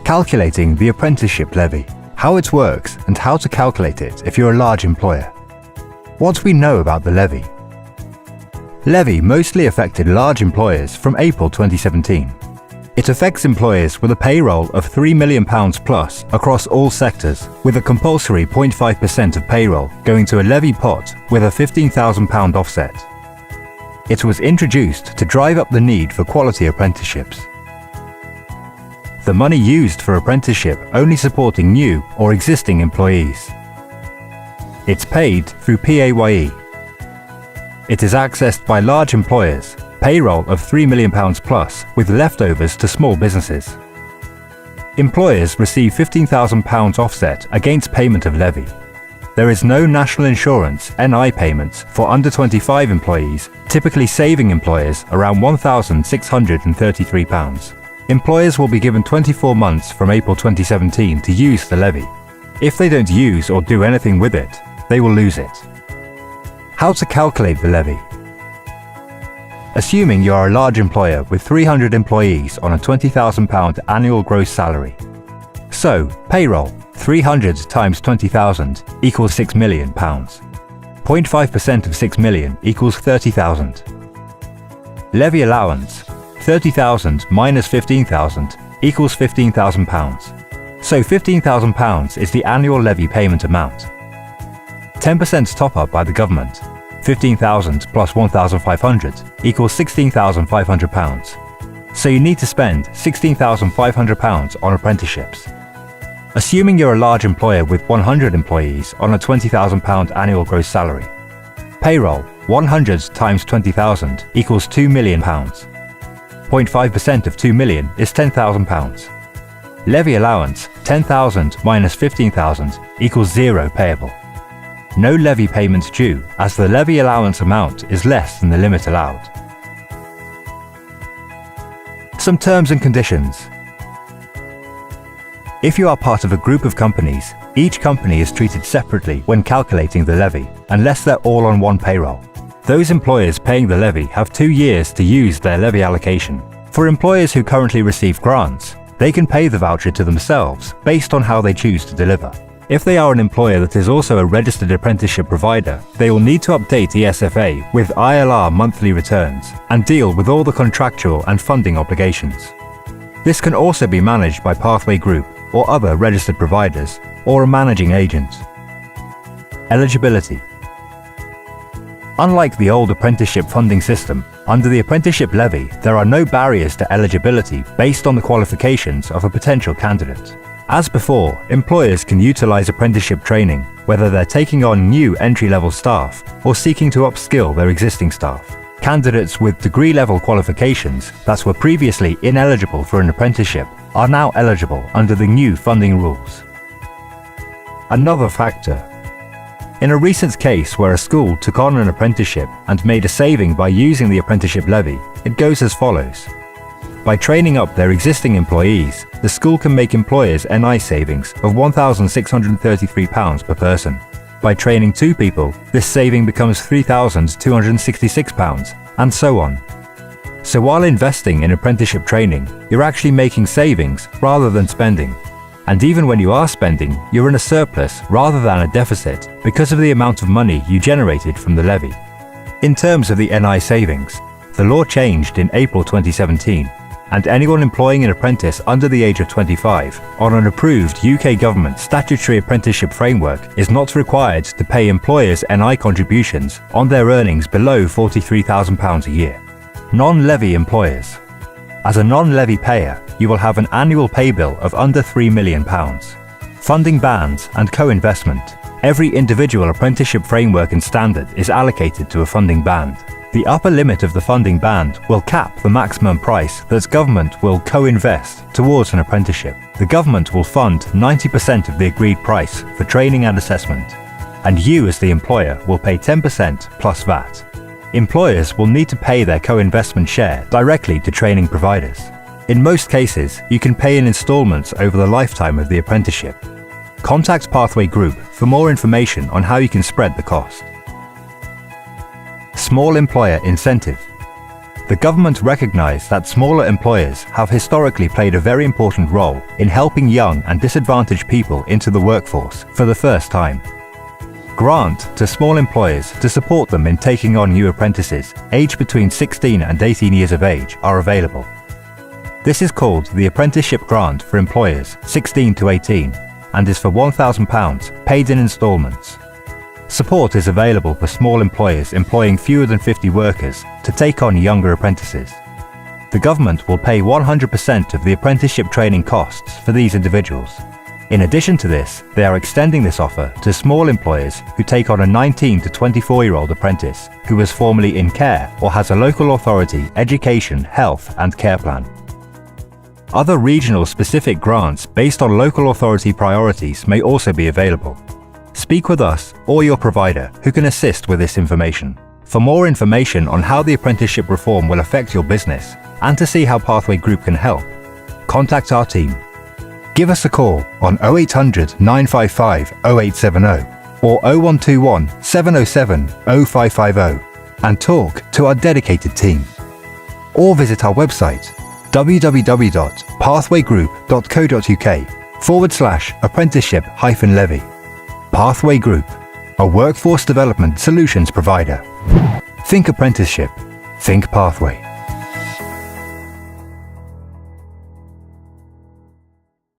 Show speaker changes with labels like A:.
A: Calculating the Apprenticeship Levy, how it works and how to calculate it if you're a large employer. What we know about the levy. Levy mostly affected large employers from April 2017. It affects employers with a payroll of £3 million plus across all sectors, with a compulsory 0.5% of payroll going to a levy pot with a £15,000 offset. It was introduced to drive up the need for quality apprenticeships. The money used for apprenticeship only supporting new or existing employees. It's paid through PAYE. It is accessed by large employers, payroll of £3 million plus with leftovers to small businesses. Employers receive £15,000 offset against payment of levy. There is no national insurance (NI) payments for under 25 employees, typically saving employers around £1,633. Employers will be given 24 months from April 2017 to use the levy. If they don't use or do anything with it, they will lose it. How to calculate the levy. Assuming you are a large employer with 300 employees on a £20,000 annual gross salary. So, payroll, 300 times 20,000 equals £6 million. 0.5% of 6 million equals 30,000. Levy allowance, 30,000 minus 15,000 equals £15,000. So £15,000 is the annual levy payment amount. 10% top-up by the government, 15,000 plus 1,500 equals £16,500. So you need to spend £16,500 on apprenticeships. Assuming you're a large employer with 100 employees on a £20,000 annual gross salary. Payroll, 100 times 20,000 equals £2 million. 0.5% of 2 million is £10,000. Levy allowance, 10,000 minus 15,000 equals 0 payable. No levy payments due, as the levy allowance amount is less than the limit allowed. Some terms and conditions. If you are part of a group of companies, each company is treated separately when calculating the levy, unless they're all on one payroll. Those employers paying the levy have 2 years to use their levy allocation. For employers who currently receive grants, they can pay the voucher to themselves based on how they choose to deliver. If they are an employer that is also a registered apprenticeship provider, they will need to update ESFA with ILR monthly returns and deal with all the contractual and funding obligations. This can also be managed by Pathway Group or other registered providers or a managing agent. Eligibility. Unlike the old apprenticeship funding system, under the apprenticeship levy, there are no barriers to eligibility based on the qualifications of a potential candidate. As before, employers can utilize apprenticeship training, whether they're taking on new entry-level staff or seeking to upskill their existing staff. Candidates with degree-level qualifications that were previously ineligible for an apprenticeship are now eligible under the new funding rules. Another factor. In a recent case where a school took on an apprenticeship and made a saving by using the apprenticeship levy, it goes as follows. By training up their existing employees, the school can make employers NI savings of £1,633 per person. By training 2 people, this saving becomes £3,266, and so on. So while investing in apprenticeship training, you're actually making savings rather than spending. And even when you are spending, you're in a surplus rather than a deficit because of the amount of money you generated from the levy. In terms of the NI savings, the law changed in April 2017, and anyone employing an apprentice under the age of 25 on an approved UK government statutory apprenticeship framework is not required to pay employers NI contributions on their earnings below £43,000 a year. Non-levy employers. As a non-levy payer, you will have an annual pay bill of under £3 million. Funding bands and co-investment. Every individual apprenticeship framework and standard is allocated to a funding band. The upper limit of the funding band will cap the maximum price that government will co-invest towards an apprenticeship. The government will fund 90% of the agreed price for training and assessment, and you as the employer will pay 10% plus VAT. Employers will need to pay their co-investment share directly to training providers. In most cases, you can pay in installments over the lifetime of the apprenticeship. Contact Pathway Group for more information on how you can spread the cost. Small employer incentive. The government recognised that smaller employers have historically played a very important role in helping young and disadvantaged people into the workforce for the first time. Grant to small employers to support them in taking on new apprentices aged between 16 and 18 years of age are available. This is called the Apprenticeship Grant for employers 16 to 18 and is for £1,000 paid in instalments. Support is available for small employers employing fewer than 50 workers to take on younger apprentices. The government will pay 100% of the apprenticeship training costs for these individuals. In addition to this, they are extending this offer to small employers who take on a 19 to 24-year-old apprentice who was formerly in care or has a local authority education, health and care plan. Other regional specific grants based on local authority priorities may also be available. Speak with us or your provider who can assist with this information. For more information on how the apprenticeship reform will affect your business and to see how Pathway Group can help, contact our team. Give us a call on 0800 955 0870 or 0121 707 0550 and talk to our dedicated team. Or visit our website www.pathwaygroup.co.uk/apprenticeship-levy. Pathway Group, a workforce development solutions provider. Think apprenticeship. Think Pathway.